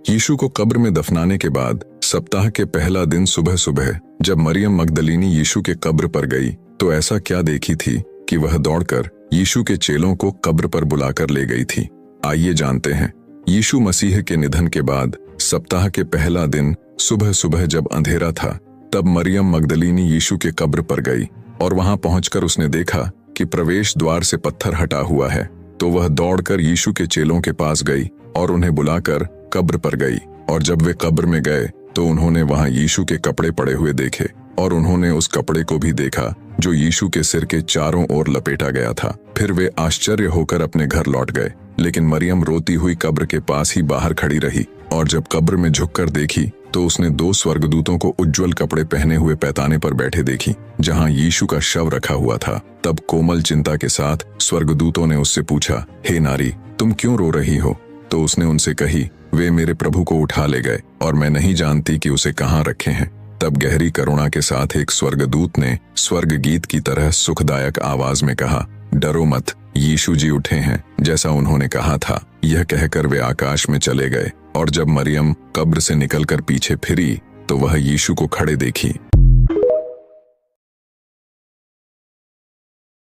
यीशु को कब्र में दफनाने के बाद सप्ताह के पहला दिन सुबह सुबह जब मरियम मगदलीनी यीशु के कब्र पर गई तो ऐसा क्या देखी थी कि वह दौड़कर यीशु के चेलों को कब्र पर बुलाकर ले गई थी। आइए जानते हैं। यीशु मसीह के निधन के बाद सप्ताह के पहला दिन सुबह सुबह जब अंधेरा था तब मरियम मगदलीनी यीशु के कब्र पर गई और वहां पहुंचकर उसने देखा कि प्रवेश द्वार से पत्थर हटा हुआ है। तो वह दौड़कर यीशु के चेलों के पास गई और उन्हें बुलाकर कब्र पर गई। और जब वे कब्र में गए तो उन्होंने वहां यीशु के कपड़े पड़े हुए देखे और उन्होंने उस कपड़े को भी देखा जो यीशु के सिर के चारों ओर लपेटा गया था। फिर वे आश्चर्य होकर अपने घर लौट गए, लेकिन मरियम रोती हुई कब्र के पास ही बाहर खड़ी रही। और जब कब्र में झुककर देखी तो उसने 2 स्वर्गदूतों को उज्जवल कपड़े पहने हुए पैताने पर बैठे देखी जहां यीशु का शव रखा हुआ था। तब कोमल चिंता के साथ स्वर्गदूतों ने उससे पूछा, हे नारी, तुम क्यों रो रही हो? तो उसने उनसे कही, वे मेरे प्रभु को उठा ले गए और मैं नहीं जानती कि उसे कहाँ रखे हैं। तब गहरी करुणा के साथ एक स्वर्गदूत ने स्वर्ग गीत की तरह सुखदायक आवाज में कहा, डरो मत, यीशु जी उठे हैं जैसा उन्होंने कहा था। यह कहकर वे आकाश में चले गए। और जब मरियम कब्र से निकलकर पीछे फिरी तो वह यीशु को खड़े देखी